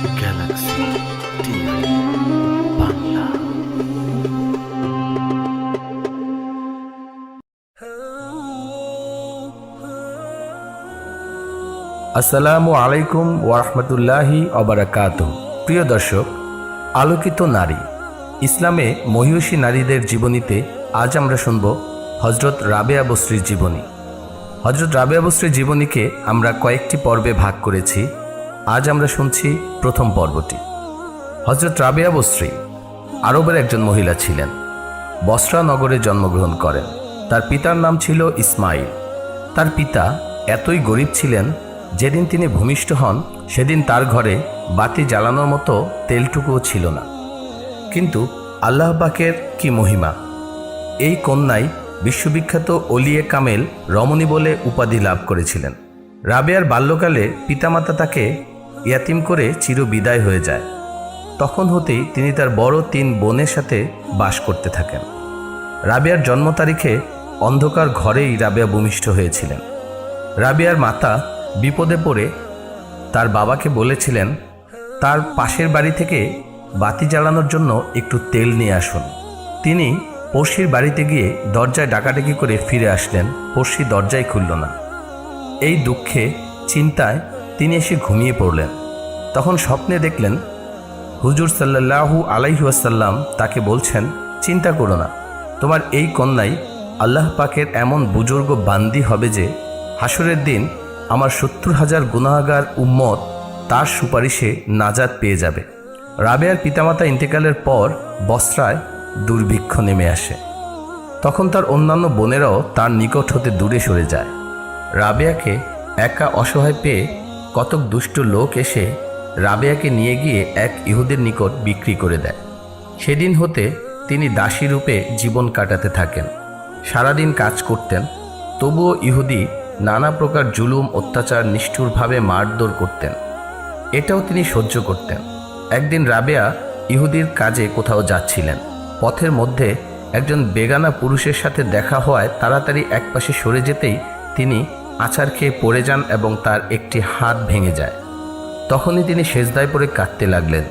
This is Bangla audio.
Galaxy TV Bangla. আসসালামু আলাইকুম ওয়ারহমতুল্লাহি ওয়াবারাকাতুহু। প্রিয় দর্শক, আলোকিত নারী ইসলামে মহিয়সী নারীদের জীবনীতে আজ আমরা শুনব হজরত রাবেয়া বসরির জীবনী। হজরত রাবেয়া বসরির জীবনীকে আমরা কয়েকটি পর্বে ভাগ করেছি। আজ আমরা শুনছি প্রথম পর্বটি। হজরত রাবেয়া বসরি আরবের একজন মহিলা ছিলেন। বসরা নগরে জন্মগ্রহণ করেন। তার পিতার নাম ছিল ইসমাইল। তার পিতা এতই গরিব ছিলেন, যেদিন তিনি ভূমিষ্ঠ হন সেদিন তার ঘরে বাতি জ্বালানোর মতো তেলটুকুও ছিল না। কিন্তু আল্লাহ পাকের কি মহিমা! এই কন্যাই বিশ্ববিখ্যাত ওলিয়ে কামেল রমণী বলে উপাধি লাভ করেছিলেন। রাবেয়ার বাল্যকালে পিতামাতা তাকে ইয়াতিম করে চিরবিদায় হয়ে যায়। তখন হতেই তিনি তার বড় 3 বোনের সাথে বাস করতে থাকেন। রাবেয়ার জন্ম তারিখে অন্ধকার ঘরেই রাবেয়া ভূমিষ্ঠ হয়েছিলেন। রাবেয়ার মাতা বিপদে পড়ে তার বাবাকে বলেছিলেন তার পাশের বাড়ি থেকে বাতি জ্বালানোর জন্য একটু তেল নিয়ে আসুন। তিনি পড়শির বাড়িতে গিয়ে দরজায় ডাকাডাকি করে ফিরে আসলেন। পড়শি দরজাই খুলল না। এই দুঃখে চিন্তায় তিনি এসে ঘুমিয়ে পড়লেন। তখন স্বপ্নে দেখলেন হুজুর সাল্লাল্লাহু আলাইহি ওয়াসাল্লাম তাকে বলছেন, চিন্তা করো না, তোমার এই কন্যাই আল্লাহ পাকের এমন বুজুর্গ বান্দি হবে যে হাসরের দিন আমার 70,000 গুনাহগার উম্মত তার সুপারিশে নাজাত পেয়ে যাবে। রাবেয়ার পিতামাতা ইন্তেকালের পর বসরায় দুর্ভিক্ষ নেমে আসে। তখন তার অন্যান্য বোনেরাও তার নিকট হতে দূরে সরে যায়। রাবেয়াকে একা অসহায় পেয়ে কতক দুষ্ট লোক এসে রাবেয়াকে নিয়ে গিয়ে এক ইহুদের নিকট বিক্রি করে দেয়। সেদিন হতে তিনি দাসী রূপে জীবন কাটাতে থাকেন। সারাদিন কাজ করতেন, তবুও ইহুদি নানা প্রকার জুলুম অত্যাচার নিষ্ঠুরভাবে মারধর করতেন। এটাও তিনি সহ্য করতেন। একদিন রাবেয়া ইহুদির কাজে কোথাও যাচ্ছিলেন। পথের মধ্যে একজন বেগানা পুরুষের সাথে দেখা হওয়ায় তাড়াতাড়ি একপাশে সরে যেতেই তিনি আছাড় খেয়ে পড়ে যান এবং তার একটি হাত ভেঙে যায়। তখনই তিনি সেজদায় পড়ে কাঁদতে লাগলেন।